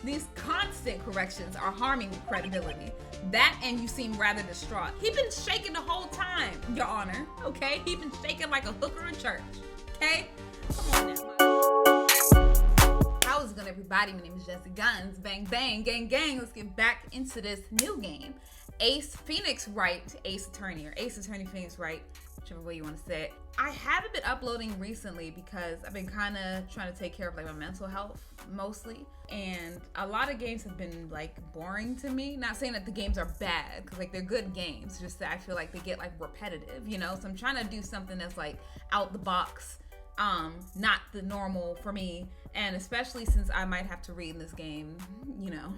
These constant corrections are harming credibility. That and you seem rather distraught. He been shaking the whole time, Your Honor, okay? He been shaking like a hooker in church, okay? Come on now. How's it going, everybody? My name is JazzyGuns. Bang, bang, gang, gang. Let's get back into this new game. Ace Phoenix Wright, Ace Attorney, or Ace Attorney Phoenix Wright, whichever way you want to say it. I haven't been uploading recently because I've been kind of trying to take care of like my mental health mostly, and a lot of games have been like boring to me. Not saying that the games are bad, because like they're good games, just that I feel like they get like repetitive, you know? So I'm trying to do something that's like out the box, not the normal for me, and especially since I might have to read in this game, you know.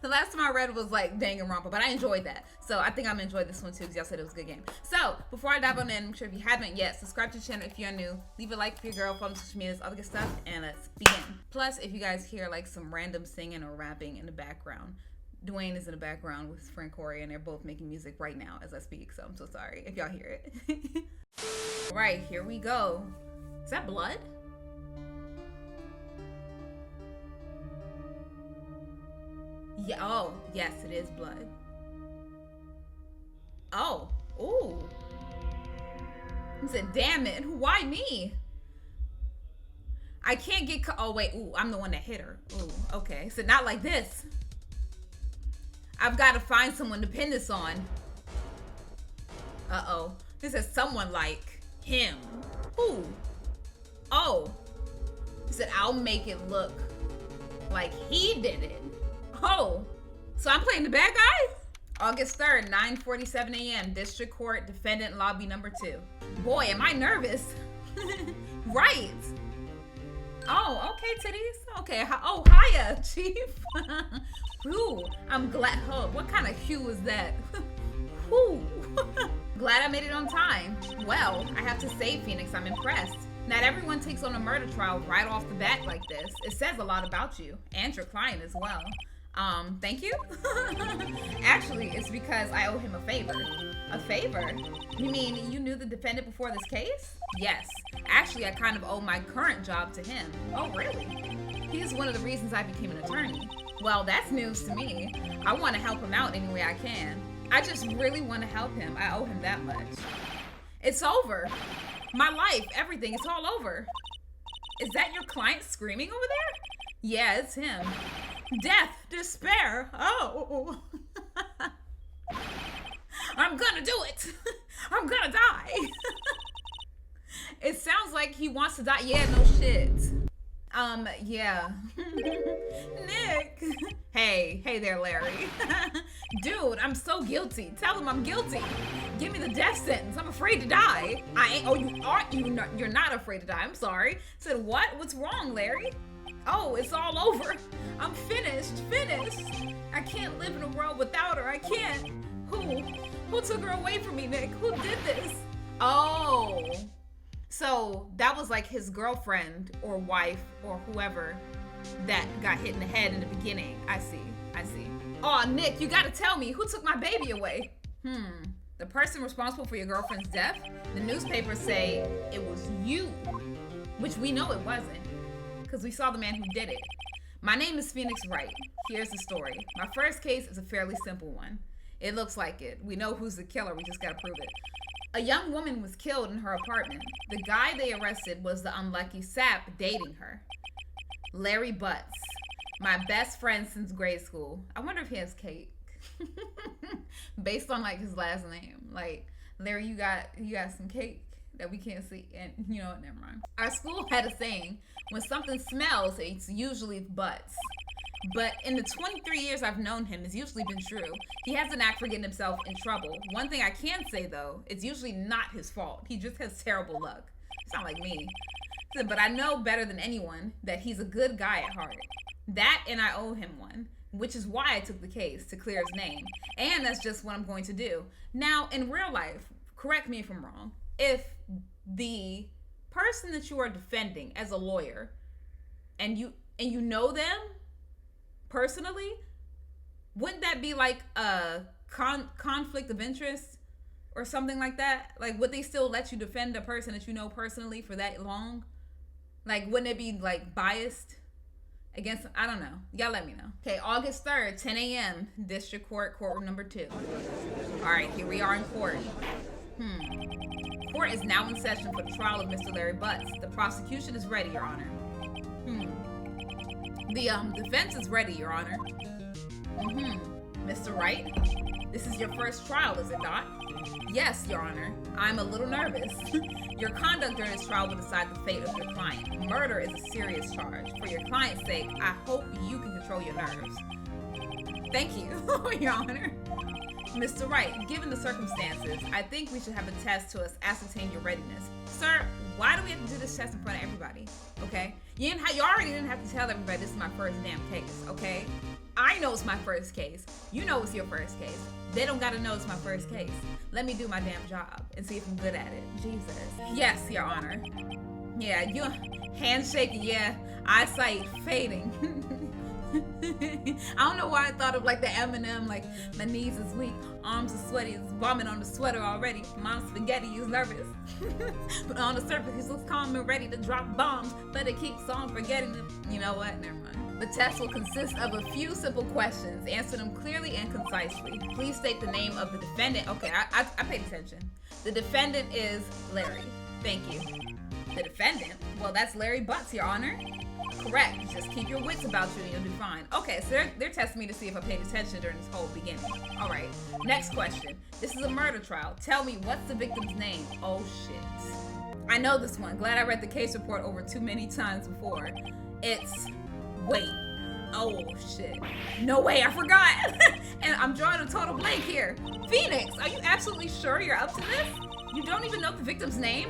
The last time I read was like Danganronpa, but I enjoyed that, so I think I'm gonna enjoy this one too because y'all said it was a good game. So before I dive on in, make sure if you haven't yet, subscribe to the channel if you're new, leave a like for your girl, follow me on social media, all the good stuff, and let's begin. Plus, if you guys hear like some random singing or rapping in the background, Dwayne is in the background with his friend Corey, and they're both making music right now as I speak, so I'm so sorry if y'all hear it. All right, here we go. Is that blood? Yeah, oh, yes, it is blood. Oh, ooh. He said, damn it, why me? I can't get, oh wait, ooh, I'm the one that hit her. Ooh, okay, so not like this. I've got to find someone to pin this on. Uh-oh, this is someone like him. Who? Oh, he said, I'll make it look like he did it. Oh, so I'm playing the bad guy? August 3rd, 9:47 a.m. District Court, Defendant Lobby number 2. Boy, am I nervous. Right. Oh, okay, titties. Okay, oh, hiya, Chief. Ooh, I'm glad. Oh, what kind of hue is that? Ooh. Glad I made it on time. Well, I have to say, Phoenix, I'm impressed. Not everyone takes on a murder trial right off the bat like this. It says a lot about you, and your client as well. Thank you? Actually, it's because I owe him a favor. A favor? You mean you knew the defendant before this case? Yes. Actually, I kind of owe my current job to him. Oh, really? He's one of the reasons I became an attorney. Well, that's news to me. I want to help him out any way I can. I just really want to help him. I owe him that much. It's over. My life, everything, it's all over. Is that your client screaming over there? Yeah, it's him. Death, despair. Oh. I'm gonna do it. I'm gonna die. It sounds like he wants to die. Yeah, no shit. Yeah. Nick. Hey there, Larry. Dude, I'm so guilty. Tell him I'm guilty. Give me the death sentence. I'm afraid to die. I ain't. Oh, you aren't. You're not afraid to die. I'm sorry. Said what? What's wrong, Larry? Oh, it's all over. I'm finished. I can't live in a world without her. I can't. Who took her away from me, Nick? Who did this? Oh. So that was like his girlfriend or wife or whoever that got hit in the head in the beginning. I see. Oh, Nick, you gotta tell me, who took my baby away? The person responsible for your girlfriend's death? The newspapers say it was you, which we know it wasn't, because we saw the man who did it. My name is Phoenix Wright. Here's the story. My first case is a fairly simple one. It looks like it. We know who's the killer, we just gotta prove it. A young woman was killed in her apartment. The guy they arrested was the unlucky sap dating her. Larry Butts, my best friend since grade school. I wonder if he has cake. Based on like his last name. Like, Larry, you got some cake that we can't see, and you know what, never mind. Our school had a saying, when something smells, it's usually butts. But in the 23 years I've known him, it's usually been true. He has an knack for getting himself in trouble. One thing I can say though, it's usually not his fault. He just has terrible luck. It's not like me. But I know better than anyone that he's a good guy at heart. That, and I owe him one, which is why I took the case, to clear his name. And that's just what I'm going to do. Now, in real life, correct me if I'm wrong, if the person that you are defending as a lawyer, and you know them personally, wouldn't that be like a conflict of interest or something like that? Like, would they still let you defend a person that you know personally for that long? Like, wouldn't it be like biased? Against, I don't know. Y'all let me know. Okay, August 3rd, 10 a.m., District Court, courtroom number 2. All right, here we are in court. Court is now in session for the trial of Mr. Larry Butts. The prosecution is ready, Your Honor. The defense is ready, Your Honor. Mr. Wright, this is your first trial, is it not? Yes, Your Honor. I'm a little nervous. Your conduct during this trial will decide the fate of your client. Murder is a serious charge. For your client's sake, I hope you can control your nerves. Thank you, Your Honor. Mr. Wright, given the circumstances, I think we should have a test to ascertain your readiness. Sir, why do we have to do this test in front of everybody? Okay? You already didn't have to tell everybody this is my first damn case, okay? I know it's my first case. You know it's your first case. They don't gotta know it's my first case. Let me do my damn job and see if I'm good at it. Jesus. Yes, Your Honor. Yeah, you handshaking, yeah. Eyesight fading. I don't know why I thought of like the Eminem, like my knees is weak, arms are sweaty, it's vomit on the sweater already. Mom's spaghetti is nervous. But on the surface, he looks calm and ready to drop bombs, but it keeps on forgetting them. You know what? Never mind. The test will consist of a few simple questions. Answer them clearly and concisely. Please state the name of the defendant. Okay, I paid attention. The defendant is Larry. Thank you. The defendant? Well, that's Larry Butts, Your Honor. Correct. Just keep your wits about you and you'll do fine. Okay, so they're testing me to see if I paid attention during this whole beginning. All right. Next question. This is a murder trial. Tell me, what's the victim's name? Oh, shit. I know this one. Glad I read the case report over too many times before. It's... Wait. Oh, shit. No way, I forgot. And I'm drawing a total blank here. Phoenix, are you absolutely sure you're up to this? You don't even know the victim's name?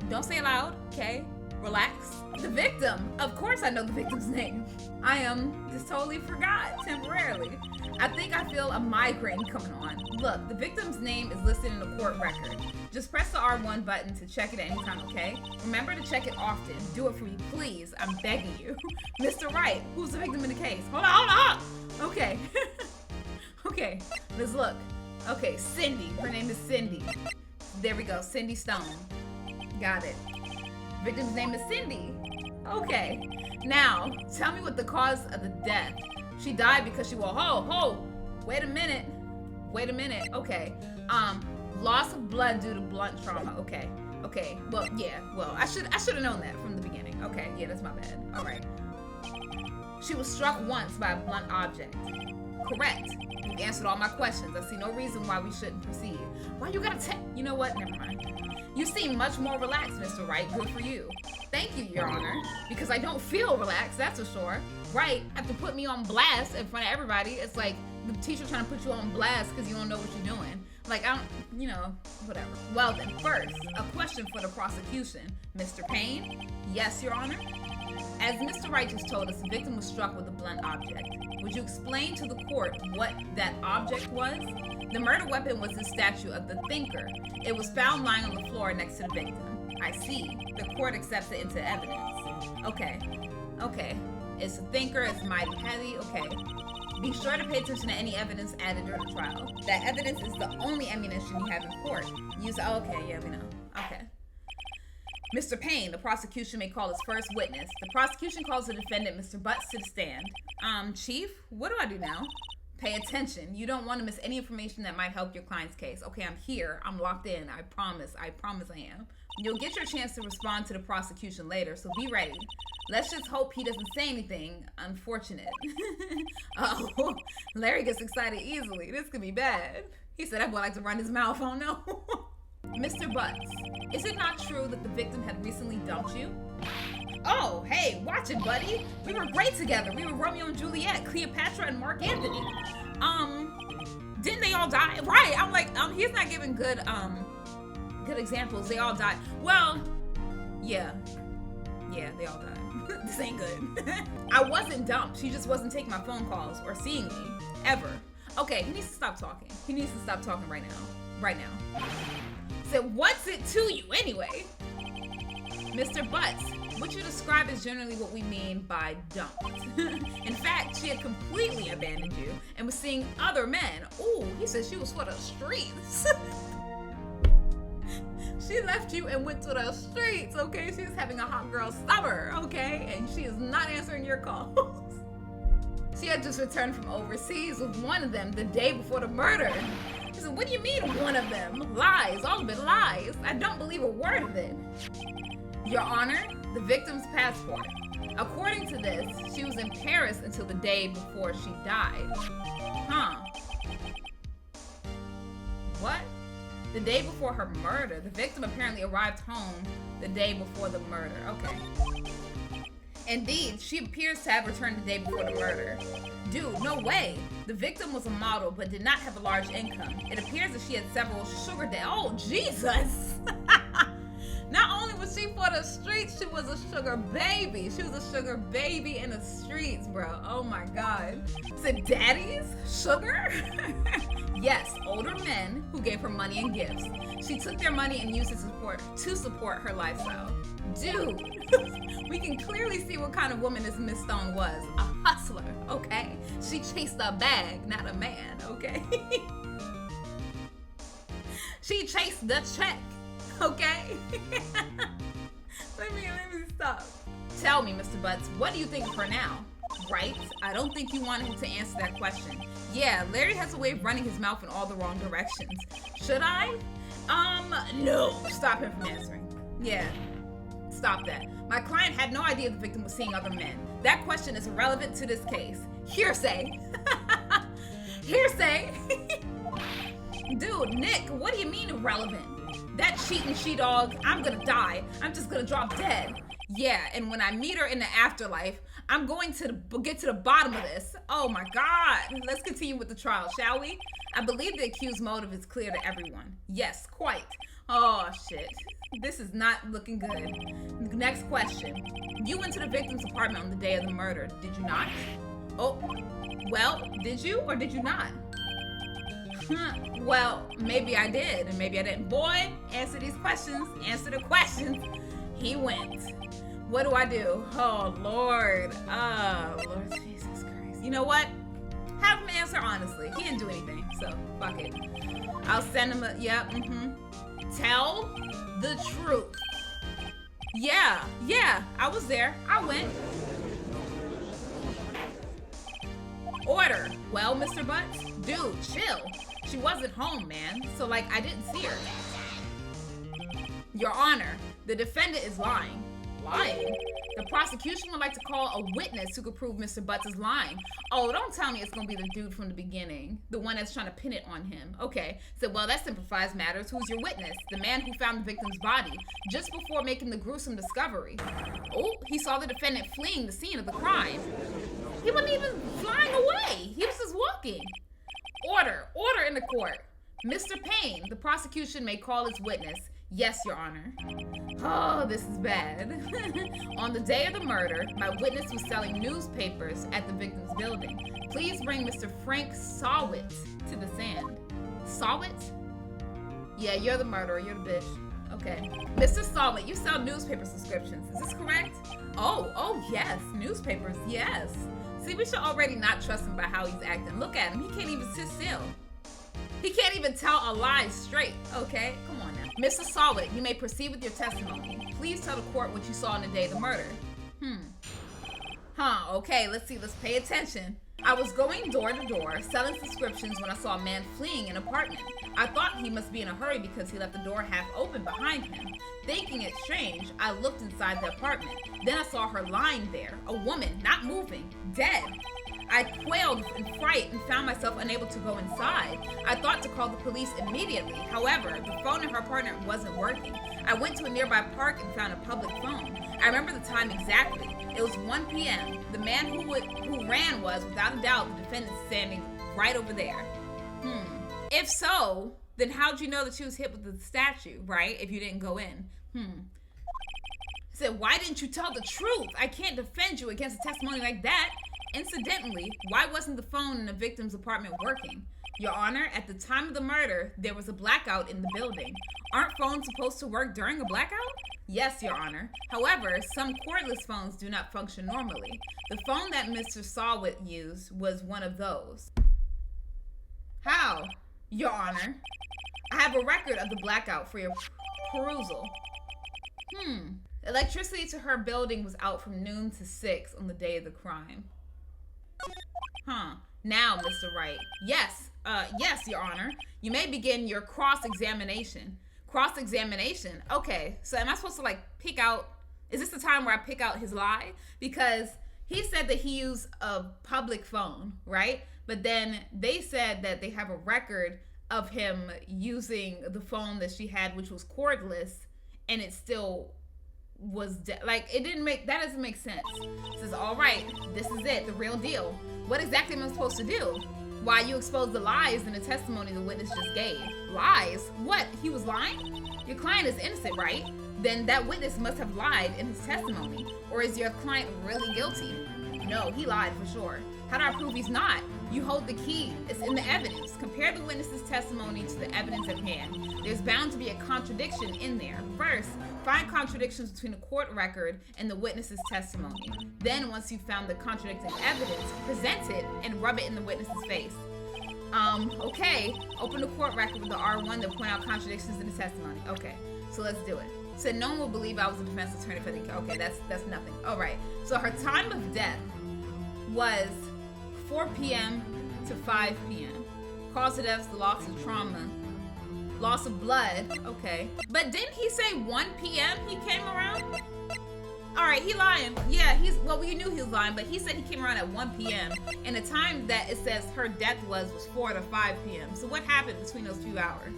Don't say it loud, okay? Relax. The victim. Of course I know the victim's name. I just totally forgot temporarily. I think I feel a migraine coming on. Look, the victim's name is listed in the court record. Just press the R1 button to check it at any time, okay? Remember to check it often. Do it for me, please. I'm begging you. Mr. Wright, who's the victim in the case? Hold on. Okay. Okay, let's look. Okay, Cindy. Her name is Cindy. There we go, Cindy Stone. Got it. Victim's name is Cindy. Okay. Now, tell me what the cause of the death. She died because she wait a minute. Okay. Loss of blood due to blunt trauma. Okay. Well, yeah. Well, I should have known that from the beginning. Okay. Yeah, that's my bad. All right. She was struck once by a blunt object. Correct. You answered all my questions. I see no reason why we shouldn't proceed. Why you gotta you know what? Never mind. You seem much more relaxed, Mr. Wright. Good for you. Thank you, Your Honor. Because I don't feel relaxed, that's for sure. Right, have to put me on blast in front of everybody. It's like the teacher trying to put you on blast because you don't know what you're doing. Like, whatever. Well then, first, a question for the prosecution. Mr. Payne? Yes, Your Honor? As Mr. Wright just told us, the victim was struck with a blunt object. Would you explain to the court what that object was? The murder weapon was the statue of the thinker. It was found lying on the floor next to the victim. I see. The court accepts it into evidence. Okay. It's a thinker, it's mighty heavy. Okay. Be sure to pay attention to any evidence added during the trial. That evidence is the only ammunition you have in court. Okay, yeah, we know. Okay. Mr. Payne, the prosecution may call its first witness. The prosecution calls the defendant, Mr. Butts, to the stand. Chief, what do I do now? Pay attention. You don't want to miss any information that might help your client's case. Okay, I'm here. I'm locked in. I promise I am. You'll get your chance to respond to the prosecution later, so be ready. Let's just hope he doesn't say anything unfortunate. Oh, Larry gets excited easily. This could be bad. He said that boy likes to run his mouth. Oh no. Mr. Butts, is it not true that the victim had recently dumped you? Oh, hey, watch it, buddy. We were great together. We were Romeo and Juliet, Cleopatra and Mark Anthony. Didn't they all die? Right, I'm like, he's not giving good examples. They all died. Well, yeah, they all died. This ain't good. I wasn't dumped. She just wasn't taking my phone calls or seeing me, ever. Okay, he needs to stop talking. He needs to stop talking right now. So what's it to you anyway? Mr. Butts, what you describe is generally what we mean by dumped. In fact, she had completely abandoned you and was seeing other men. Ooh, he said she was for the streets. She left you and went to the streets, okay? She was having a hot girl summer, okay? And she is not answering your calls. She had just returned from overseas with one of them the day before the murder. She said, what do you mean one of them? Lies, all of it lies. I don't believe a word of it. Your Honor, the victim's passport. According to this, she was in Paris until the day before she died. Huh. What? The day before her murder. The victim apparently arrived home the day before the murder. Okay. Indeed, she appears to have returned the day before the murder. Dude, no way. The victim was a model, but did not have a large income. It appears that she had several sugar daddies. Oh, Jesus! Not only was she for the streets, she was a sugar baby. She was a sugar baby in the streets, bro. Oh my God. Said daddies? Sugar? Yes, older men who gave her money and gifts. She took their money and used it to support her lifestyle. Dude, we can clearly see what kind of woman this Miss Stone was. A hustler, okay? She chased a bag, not a man, okay? She chased the check, okay? Let me stop. Tell me, Mr. Butts, what do you think of her now? Right? I don't think you wanted him to answer that question. Yeah, Larry has a way of running his mouth in all the wrong directions. Should I? No. Stop him from answering. Yeah. Stop that. My client had no idea the victim was seeing other men. That question is irrelevant to this case. Hearsay. Hearsay. Dude, Nick, what do you mean irrelevant? That cheating she-dog, I'm gonna die. I'm just gonna drop dead. Yeah, and when I meet her in the afterlife, I'm going to get to the bottom of this. Oh my God. Let's continue with the trial, shall we? I believe the accused's motive is clear to everyone. Yes, quite. Oh, shit. This is not looking good. Next question. You went to the victim's apartment on the day of the murder, did you not? Oh, well, did you or did you not? Well, maybe I did and maybe I didn't. Boy, answer these questions. Answer the questions. He went. What do I do? Oh, Lord. Oh, Lord Jesus Christ. You know what? Have him answer honestly. He didn't do anything, so fuck it. I'll send him a, yeah, Tell the truth. Yeah, I was there. I went. Order. Well, Mr. Butts? Dude, chill. She wasn't home, man. So, like, I didn't see her. Your Honor, the defendant is lying. Lying? The prosecution would like to call a witness who could prove Mr. Butts is lying. Oh, don't tell me it's going to be the dude from the beginning. The one that's trying to pin it on him. Okay. So, well, that simplifies matters. Who's your witness? The man who found the victim's body just before making the gruesome discovery. Oh, he saw the defendant fleeing the scene of the crime. He wasn't even flying away. He was just walking. Order. Order in the court. Mr. Payne, the prosecution may call its witness. Yes, Your Honor. Oh, this is bad. On the day of the murder, my witness was selling newspapers at the victim's building. Please bring Mr. Frank Sawit to the stand. Sawit? Yeah, you're the murderer. You're the bitch. Okay. Mr. Sawit, you sell newspaper subscriptions. Is this correct? Oh, yes. Newspapers, yes. See, we should already not trust him by how he's acting. Look at him. He can't even sit still. He can't even tell a lie straight. Okay, come on now. Mr. Sawit, you may proceed with your testimony. Please tell the court what you saw on the day of the murder. Okay, let's see. Let's pay attention. I was going door to door, selling subscriptions when I saw a man fleeing an apartment. I thought he must be in a hurry because he left the door half open behind him. Thinking it strange, I looked inside the apartment. Then I saw her lying there, a woman, not moving, dead. I quailed in fright and found myself unable to go inside. I thought to call the police immediately. However, the phone in her apartment wasn't working. I went to a nearby park and found a public phone. I remember the time exactly. It was 1 p.m. The man who ran was, without a doubt, the defendant standing right over there. If so, then how'd you know that she was hit with the statue, right? If you didn't go in. I said, why didn't you tell the truth? I can't defend you against a testimony like that. Incidentally, why wasn't the phone in the victim's apartment working? Your Honor, at the time of the murder, there was a blackout in the building. Aren't phones supposed to work during a blackout? Yes, Your Honor. However, some cordless phones do not function normally. The phone that Mr. Sawit used was one of those. How? Your Honor, I have a record of the blackout for your perusal. Electricity to her building was out from noon to 6 on the day of the crime. Huh. Now, Mr. Wright. Yes. Yes, Your Honor. You may begin your cross-examination. Cross-examination? Okay. So am I supposed to, like, pick out... Is this the time where I pick out his lie? Because he said that he used a public phone, right? But then they said that they have a record of him using the phone that she had, which was cordless, and it still was like, it didn't make, that doesn't make sense. It says, all right, this is it, the real deal. What exactly am I supposed to do? Why you expose the lies in the testimony the witness just gave? Lies? What? He was lying? Your client is innocent, right? Then that witness must have lied in his testimony. Or is your client really guilty? No, he lied for sure. How do I prove he's not? You hold the key. It's in the evidence. Compare the witness's testimony to the evidence at hand. There's bound to be a contradiction in there. First, find contradictions between the court record and the witness's testimony. Then, once you've found the contradicting evidence, present it and rub it in the witness's face. Okay. Open the court record with the R1 to point out contradictions in the testimony. Okay, so let's do it. Said no one will believe I was a defense attorney for the case. Okay, that's nothing. All right. So her time of death was 4 p.m. to 5 p.m. Cause of death, the loss of trauma, loss of blood. Okay, but didn't he say 1 p.m. he came around? All right, he lying. Yeah, well, we knew he was lying, but he said he came around at 1 p.m. and the time that it says her death was 4 to 5 p.m. So what happened between those few hours?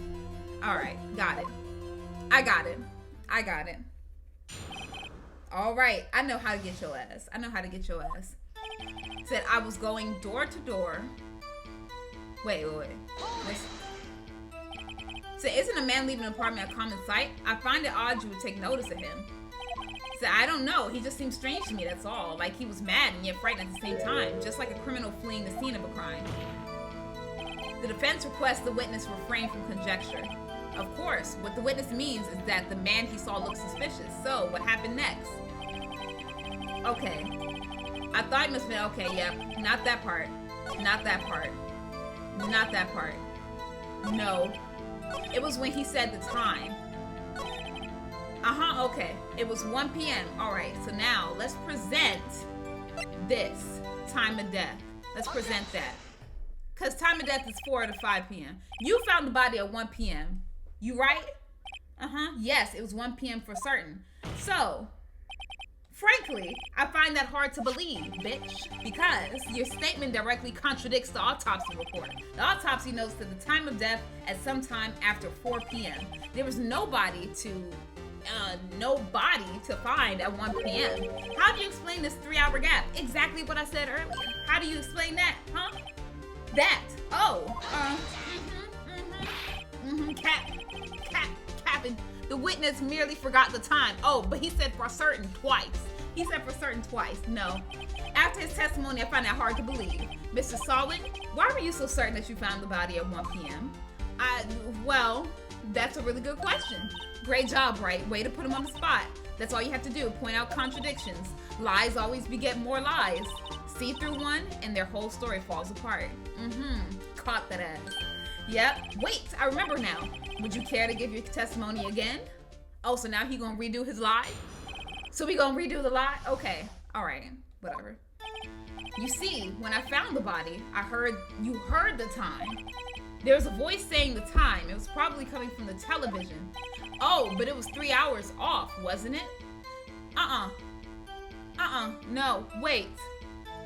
All right, got it. I got it. All right, I know how to get your ass. Said I was going door to door. Wait. Said, isn't a man leaving an apartment a common sight? I find it odd you would take notice of him. Said, I don't know. He just seems strange to me, that's all. Like he was mad and yet frightened at the same time. Just like a criminal fleeing the scene of a crime. The defense requests the witness refrain from conjecture. Of course, what the witness means is that the man he saw looked suspicious. So, what happened next? Okay. I thought it must have been, okay, yep. Not that part. No. It was when he said the time. Okay. It was 1 p.m. Alright, so now let's present this time of death. Let's present that. Because time of death is 4 to 5 p.m. You found the body at 1 p.m. You right? Yes, it was 1 p.m. for certain. So, frankly, I find that hard to believe, bitch, because your statement directly contradicts the autopsy report. The autopsy notes that the time of death at some time after 4 p.m. There was nobody to find at 1 p.m. How do you explain this 3-hour gap? Exactly what I said earlier. How do you explain that, huh? That. Capping. The witness merely forgot the time. Oh, but he said for certain twice. No. After his testimony, I find that hard to believe. Mr. Sawin, why were you so certain that you found the body at 1 p.m.? Well, that's a really good question. Great job, Wright. Way to put him on the spot. That's all you have to do. Point out contradictions. Lies always beget more lies. See through one, and their whole story falls apart. Caught that ass. Yep. Wait, I remember now. Would you care to give your testimony again? Oh, so now he gonna redo his lie? So we gonna redo the lie? Okay. All right. Whatever. You see, when I found the body, you heard the time. There was a voice saying the time. It was probably coming from the television. Oh, but it was 3 hours off, wasn't it? No, wait.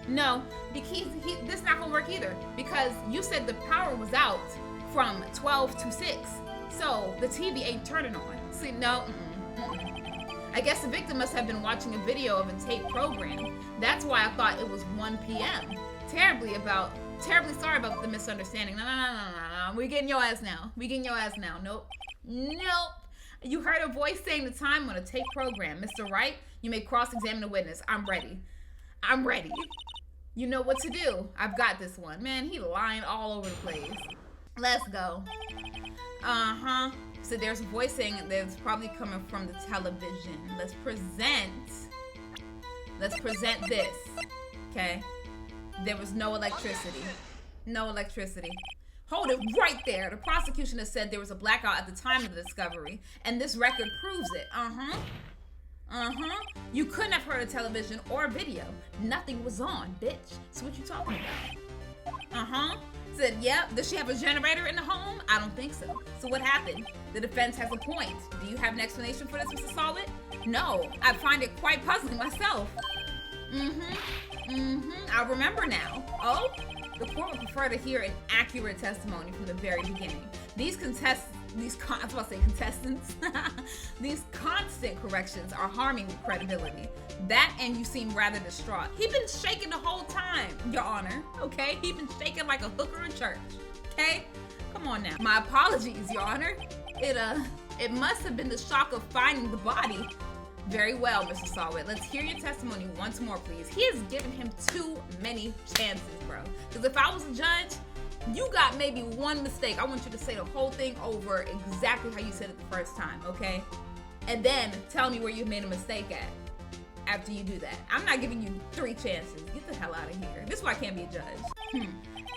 No, because this not gonna work either. Because you said the power was out from 12 to 6. So the TV ain't turning on. See, no. I guess the victim must have been watching a video of a tape program. That's why I thought it was 1 p.m. Terribly sorry about the misunderstanding. No. We're getting your ass now. Nope. You heard a voice saying the time on a tape program. Mr. Wright, you may cross-examine the witness. I'm ready. You know what to do. I've got this one. Man, he lying all over the place. Let's go. So there's a voice saying that's probably coming from the television. Let's present this. Okay. There was no electricity. Hold it right there. The prosecution has said there was a blackout at the time of the discovery, and this record proves it. You couldn't have heard a television or a video. Nothing was on, bitch. So what you talking about? Said, yep. Does she have a generator in the home? I don't think so. So what happened? The defense has a point. Do you have an explanation for this, Mr. Solid? No. I find it quite puzzling myself. I remember now. Oh? The court would prefer to hear an accurate testimony from the very beginning. These constant corrections are harming credibility. That and you seem rather distraught. He's been shaking the whole time, Your Honor. Okay? He's been shaking like a hooker in church. Okay? Come on now. My apologies, Your Honor. It must have been the shock of finding the body. Very well, Mr. Solid. Let's hear your testimony once more, please. He has given him too many chances, bro. Because if I was a judge, you got maybe one mistake. I want you to say the whole thing over exactly how you said it the first time, okay? And then tell me where you made a mistake at after you do that. I'm not giving you 3 chances. Get the hell out of here. This is why I can't be a judge.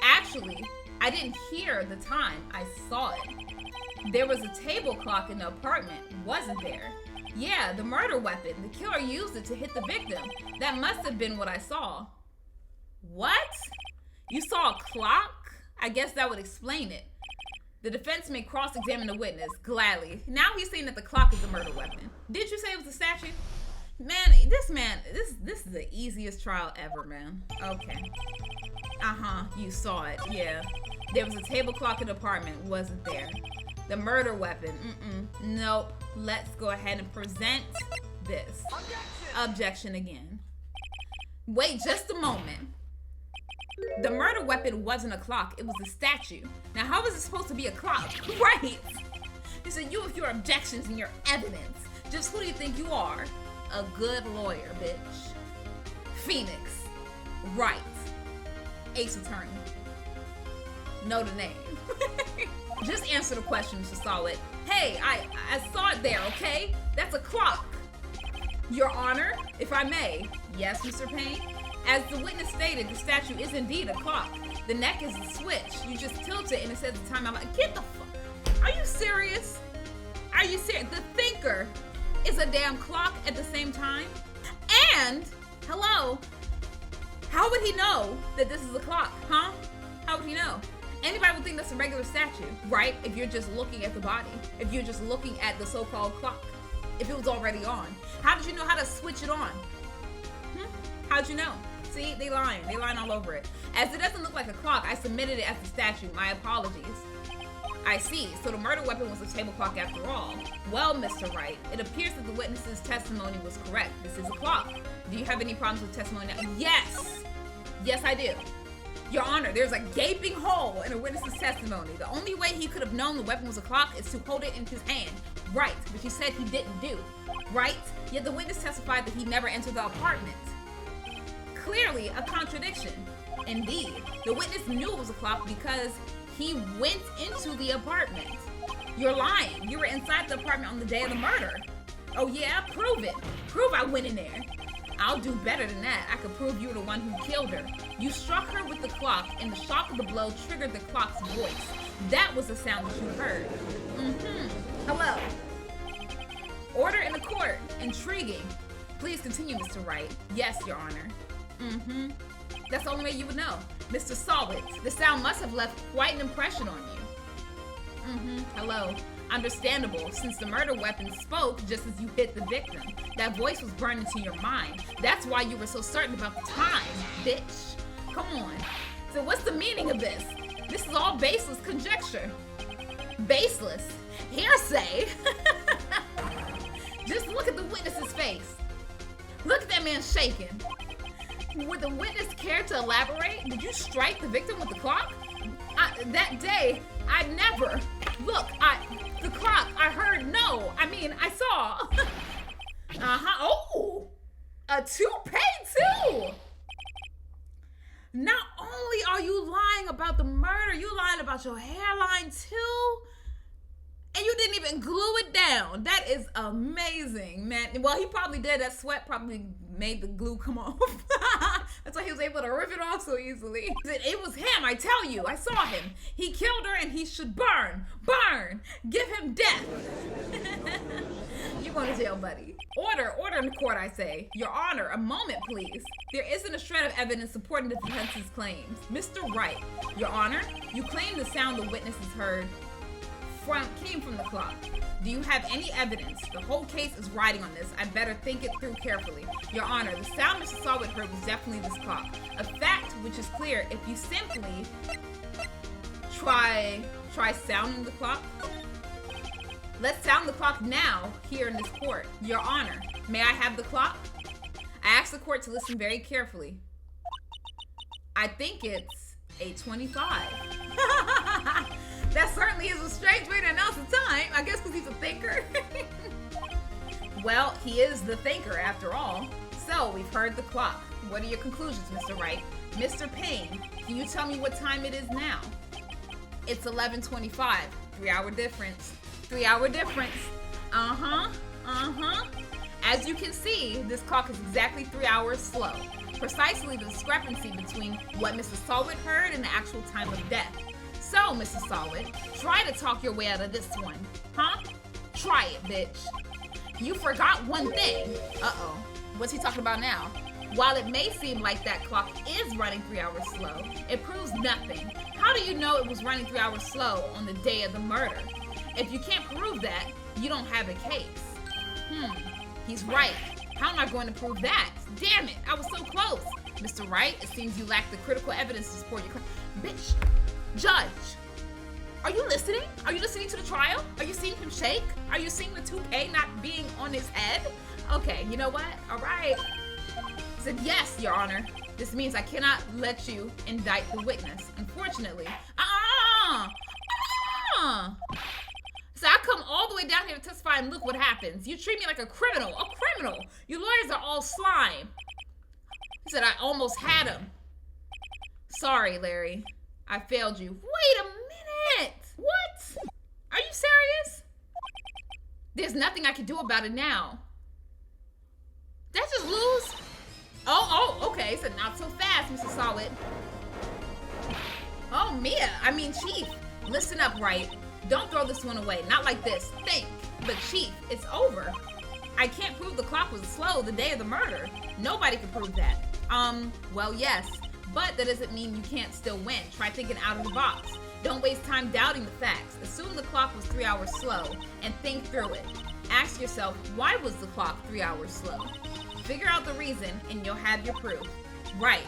Actually, I didn't hear the time. I saw it. There was a table clock in the apartment, wasn't there? Yeah, the murder weapon. The killer used it to hit the victim. That must have been what I saw. What? You saw a clock? I guess that would explain it. The defense may cross-examine the witness, gladly. Now he's saying that the clock is a murder weapon. Did you say it was a statue? This is the easiest trial ever, man. Okay. You saw it, yeah. There was a table clock in the apartment, wasn't there? The murder weapon, nope. Let's go ahead and present this. Objection again. Wait just a moment. The murder weapon wasn't a clock, it was a statue. Now how is it supposed to be a clock? Right. You said you with your objections and your evidence. Just who do you think you are? A good lawyer, bitch. Phoenix Wright. Ace attorney. Know the name. Just answer the question, Mr. Solid. Hey, I saw it there, okay? That's a clock. Your Honor, if I may. Yes, Mr. Payne? As the witness stated, the statue is indeed a clock. The neck is the switch. You just tilt it and it says the time. I'm like, get the fuck. Are you serious? Are you serious? The thinker is a damn clock at the same time? And, hello, how would he know that this is a clock, huh? How would he know? Anybody would think that's a regular statue, right? If you're just looking at the body. If you're just looking at the so-called clock. If it was already on. How did you know how to switch it on? How'd you know? See, they lying. They lying all over it. As it doesn't look like a clock, I submitted it as a statue. My apologies. I see. So the murder weapon was a table clock after all. Well, Mr. Wright, it appears that the witness's testimony was correct. This is a clock. Do you have any problems with testimony now? Yes! Yes, I do. Your Honor, there's a gaping hole in a witness's testimony. The only way he could have known the weapon was a clock is to hold it in his hand. Right, which he said he didn't do. Right? Yet the witness testified that he never entered the apartment. Clearly a contradiction. Indeed, the witness knew it was a clock because he went into the apartment. You're lying. You were inside the apartment on the day of the murder. Oh yeah? Prove it. Prove I went in there. I'll do better than that. I could prove you were the one who killed her. You struck her with the clock, and the shock of the blow triggered the clock's voice. That was the sound that you heard. Hello. Order in the court. Intriguing. Please continue, Mr. Wright. Yes, Your Honor. That's the only way you would know. Mr. Solid, the sound must have left quite an impression on you. Hello. Understandable, since the murder weapon spoke just as you hit the victim. That voice was burned into your mind. That's why you were so certain about the time, bitch. Come on. So what's the meaning of this? This is all baseless conjecture. Baseless? Hearsay? Just look at the witness's face. Look at that man shaking. Would the witness care to elaborate? Did you strike the victim with the clock? That day, I never. Look, the clock, I heard no. I mean, I saw. Oh, a toupee too. Not only are you lying about the murder, you lying about your hairline too. And you didn't even glue it down. That is amazing, man. Well, he probably did. That sweat probably made the glue come off. That's why he was able to rip it off so easily. It was him, I tell you. I saw him. He killed her and he should burn. Burn. Give him death. You going to jail, buddy. Order in the court, I say. Your Honor, a moment, please. There isn't a shred of evidence supporting the defense's claims. Mr. Wright, Your Honor, you claim the sound the witnesses heard came from the clock. Do you have any evidence? The whole case is riding on this. I better think it through carefully. Your Honor, the sound Mr. Sawit heard was definitely this clock. A fact which is clear if you simply try sounding the clock. Let's sound the clock now here in this court. Your Honor, may I have the clock? I ask the court to listen very carefully. I think it's 8:25. That certainly is a strange way to announce the time. I guess because he's a thinker. Well, he is the thinker after all. So, we've heard the clock. What are your conclusions, Mr. Wright? Mr. Payne, can you tell me what time it is now? It's 11:25. 3-hour difference. 3-hour difference. As you can see, this clock is exactly 3 hours slow. Precisely the discrepancy between what Mr. Sawit heard and the actual time of death. So, Mrs. Sawit, try to talk your way out of this one, huh? Try it, bitch. You forgot one thing. Uh-oh. What's he talking about now? While it may seem like that clock is running 3 hours slow, it proves nothing. How do you know it was running 3 hours slow on the day of the murder? If you can't prove that, you don't have a case. He's right. How am I going to prove that? Damn it, I was so close. Mr. Wright, it seems you lack the critical evidence to support your claim. Bitch. Judge, are you listening? Are you listening to the trial? Are you seeing him shake? Are you seeing the toupee not being on his head? Okay, you know what? All right. I said, yes, Your Honor. This means I cannot let you indict the witness. Unfortunately. So I come all the way down here to testify and look what happens. You treat me like a criminal. A criminal. You lawyers are all slime. He said, I almost had him. Sorry, Larry. I failed you. Wait a minute! What? Are you serious? There's nothing I can do about it now. Did I just lose? Oh, okay. So not so fast, Mr. Sawit. Oh, Mia. Chief. Listen up, Wright. Don't throw this one away. Not like this. Think. But Chief, it's over. I can't prove the clock was slow the day of the murder. Nobody can prove that. Well, yes. But that doesn't mean you can't still win. Try thinking out of the box. Don't waste time doubting the facts. Assume the clock was 3 hours slow and think through it. Ask yourself, why was the clock 3 hours slow? Figure out the reason and you'll have your proof. Right?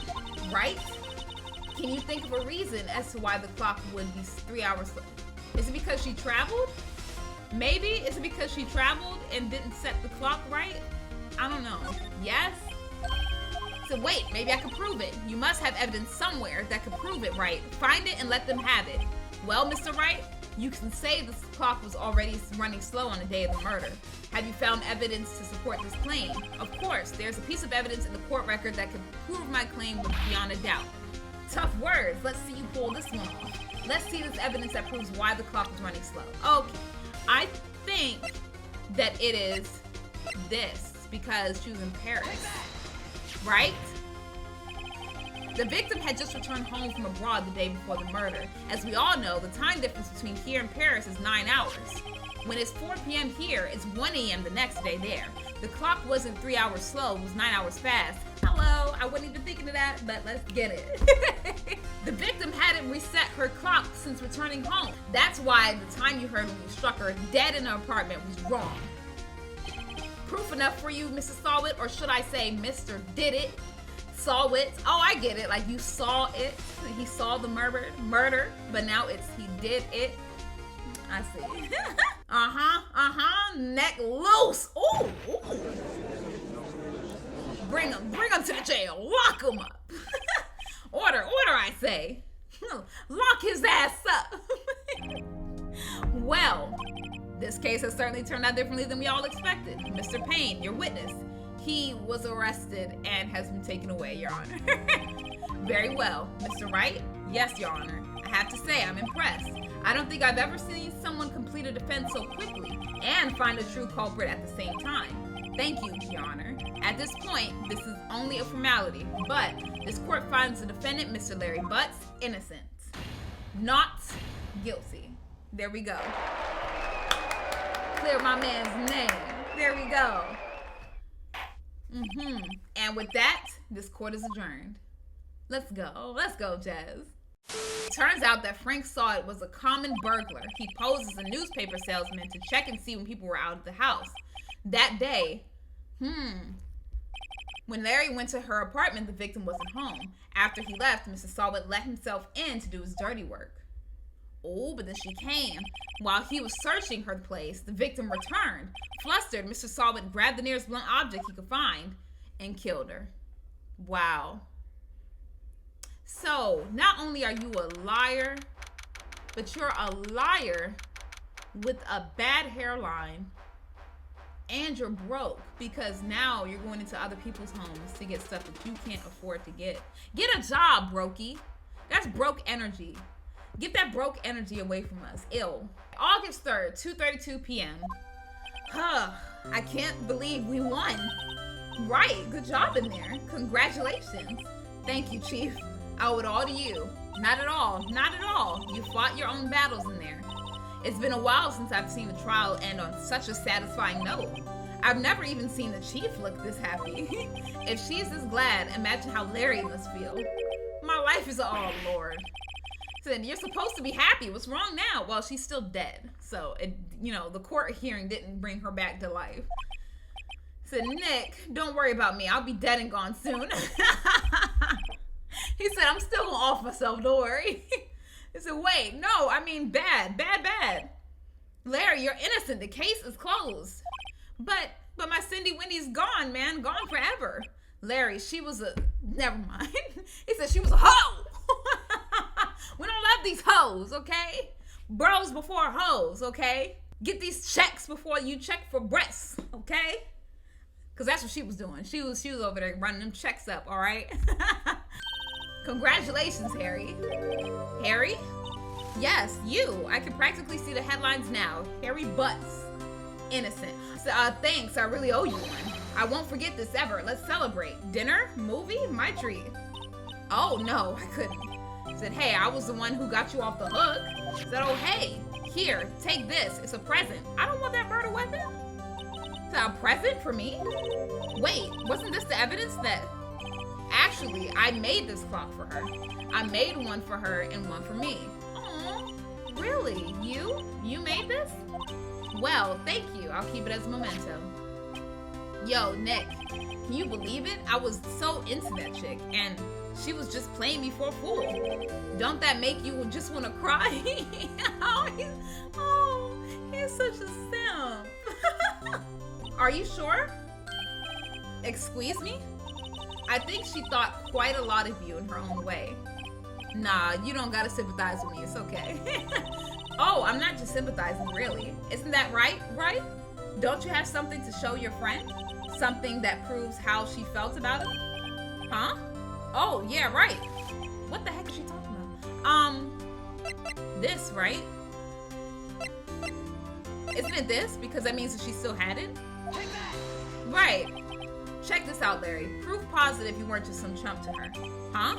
Can you think of a reason as to why the clock would be 3 hours slow? Is it because she traveled? Maybe? Is it because she traveled and didn't set the clock right? I don't know. Yes? So wait, maybe I can prove it. You must have evidence somewhere that could prove it, right? Find it and let them have it. Well, Mr. Wright, you can say the clock was already running slow on the day of the murder. Have you found evidence to support this claim? Of course, there's a piece of evidence in the court record that could prove my claim beyond a doubt. Tough words. Let's see you pull this one off. Let's see this evidence that proves why the clock was running slow. Okay, I think that it is this because she was in Paris. Right? The victim had just returned home from abroad the day before the murder. As we all know, the time difference between here and Paris is 9 hours. When it's 4 p.m. here, it's 1 a.m. the next day there. The clock wasn't 3 hours slow, it was 9 hours fast. Hello, I wasn't even thinking of that, but let's get it. The victim hadn't reset her clock since returning home. That's why the time you heard when you struck her dead in her apartment was wrong. Proof enough for you, Mrs. Sawit, or should I say Mr. Did It? Sawit. Oh, I get it. Like you saw it. He saw the murder, but now it's he did it. I see. Neck loose. Ooh. Bring him to the jail. Lock him up. Order, I say. Lock his ass up. Well, this case has certainly turned out differently than we all expected. Mr. Payne, your witness, he was arrested and has been taken away, Your Honor. Very well. Mr. Wright? Yes, Your Honor. I have to say, I'm impressed. I don't think I've ever seen someone complete a defense so quickly and find a true culprit at the same time. Thank you, Your Honor. At this point, this is only a formality, but this court finds the defendant, Mr. Larry Butts, innocent. Not guilty. There we go. Clear my man's name. There we go. And with that, this court is adjourned. Let's go. Let's go, Jazz. Turns out that Frank saw it was a common burglar. He posed as a newspaper salesman to check and see when people were out of the house. That day, when Larry went to her apartment, the victim wasn't home. After he left, Mr. Sawit let himself in to do his dirty work. Oh, but then she came. While he was searching her place, the victim returned. Flustered, Mr. Sawit grabbed the nearest blunt object he could find and killed her. Wow. So, not only are you a liar, but you're a liar with a bad hairline, and you're broke because now you're going into other people's homes to get stuff that you can't afford to get. Get a job, brokey. That's broke energy. Get that broke energy away from us. Ill. August 3rd, 2:32 p.m. I can't believe we won. Right, good job in there. Congratulations. Thank you, Chief. I owe it all to you. Not at all. Not at all. You fought your own battles in there. It's been a while since I've seen the trial end on such a satisfying note. I've never even seen the Chief look this happy. If she's this glad, imagine how Larry must feel. My life is all, Lord. Said, you're supposed to be happy. What's wrong now? Well, she's still dead. So, the court hearing didn't bring her back to life. Said, Nick, don't worry about me. I'll be dead and gone soon. He said, I'm still gonna off myself, don't worry. He said, wait, no, I mean bad. Larry, you're innocent. The case is closed. But my Cindy Wendy's gone, man. Gone forever. Larry, she was never mind. He said she was a hoe. We don't love these hoes, okay? Bros before hoes, okay? Get these checks before you check for breasts, okay? Because that's what she was doing. She was over there running them checks up, all right? Congratulations, Harry. Harry? Yes, you. I can practically see the headlines now. Harry Butts. Innocent. So, thanks. I really owe you one. I won't forget this ever. Let's celebrate. Dinner? Movie? My treat. Oh, no, I couldn't. Said, hey, I was the one who got you off the hook. Said, oh, hey, here, take this. It's a present. I don't want that murder weapon. Said, a present for me? Wait, wasn't this the evidence that... Actually, I made this clock for her. I made one for her and one for me. Aw, really? You made this? Well, thank you. I'll keep it as a memento. Yo, Nick, can you believe it? I was so into that chick, and she was just playing me for a fool. Don't that make you just want to cry? He's such a simp. Are you sure? Excuse me? I think she thought quite a lot of you in her own way. Nah, you don't gotta sympathize with me. It's okay. Oh, I'm not just sympathizing, really. Isn't that right? Don't you have something to show your friend? Something that proves how she felt about it? Huh? Oh, yeah, right. What the heck is she talking about? This, right? Isn't it this? Because that means that she still had it? Right. Check this out, Larry. Proof positive you weren't just some chump to her. Huh?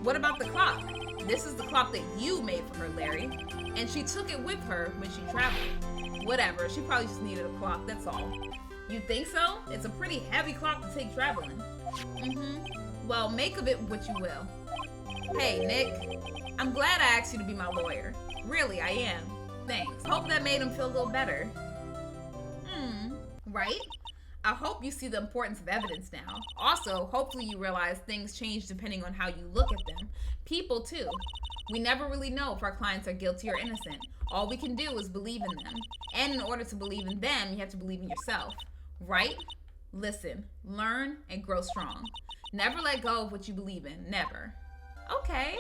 What about the clock? This is the clock that you made for her, Larry. And she took it with her when she traveled. Whatever, she probably just needed a clock, that's all. You think so? It's a pretty heavy clock to take traveling. Well, make of it what you will. Hey, Nick. I'm glad I asked you to be my lawyer. Really, I am. Thanks. Hope that made him feel a little better. Right? I hope you see the importance of evidence now. Also, hopefully you realize things change depending on how you look at them. People, too. We never really know if our clients are guilty or innocent. All we can do is believe in them. And in order to believe in them, you have to believe in yourself. Right? Listen, learn, and grow strong. Never let go of what you believe in. Never. Okay.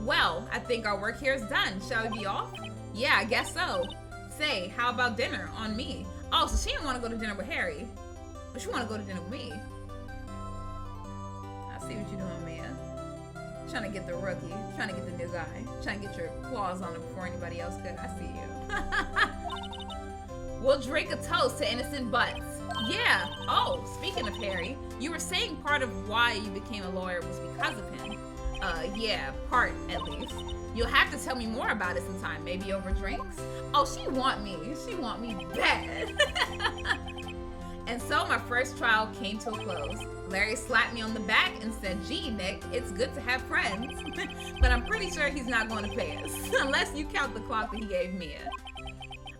Well, I think our work here is done. Shall we be off? Yeah, I guess so. Say, how about dinner on me? Oh, so she didn't want to go to dinner with Harry. But she want to go to dinner with me. I see what you're doing, Mia. Trying to get the rookie. Trying to get the new guy. Trying to get your claws on him before anybody else could. I see you. We'll drink a toast to innocent butts. Yeah. Oh, speaking of Harry, you were saying part of why you became a lawyer was because of him. Yeah, part at least. You'll have to tell me more about it sometime, maybe over drinks. Oh, she want me bad. And so my first trial came to a close. Larry slapped me on the back and said, "Gee, Nick, it's good to have friends." But I'm pretty sure he's not going to pay us, unless you count the clock that he gave Mia.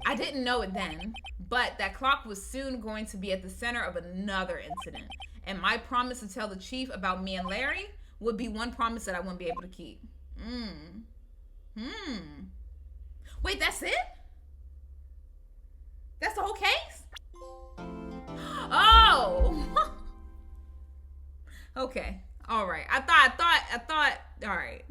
I didn't know it then, but that clock was soon going to be at the center of another incident. And my promise to tell the chief about me and Larry would be one promise that I wouldn't be able to keep. Wait, that's it? That's the whole case? Oh! Okay. All right. I thought, all right.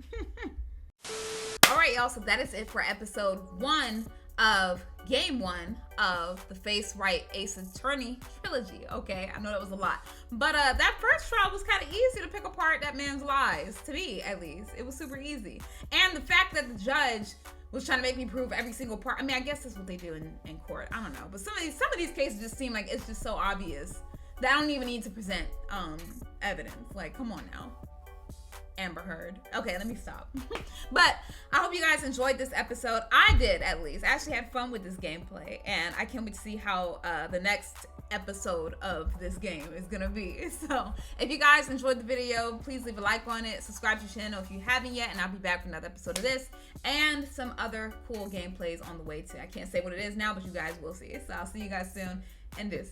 All right, y'all. So that is it for episode 1 of game 1 of the Phoenix Wright Ace Attorney trilogy. Okay, I know that was a lot, but that first trial was kind of easy to pick apart that man's lies, to me at least. It was super easy, and the fact that the judge was trying to make me prove every single part. I mean, I guess that's what they do in court. I don't know, but some of these cases just seem like it's just so obvious that I don't even need to present evidence. Like, come on now, Amber Heard. Okay, let me stop. But I hope you guys enjoyed this episode. I did, at least. I actually had fun with this gameplay, and I can't wait to see how the next episode of this game is gonna be. So if you guys enjoyed the video, please leave a like on it, subscribe to the channel if you haven't yet, and I'll be back for another episode of this and some other cool gameplays on the way too. I can't say what it is now, but you guys will see. So I'll see you guys soon, and deuces.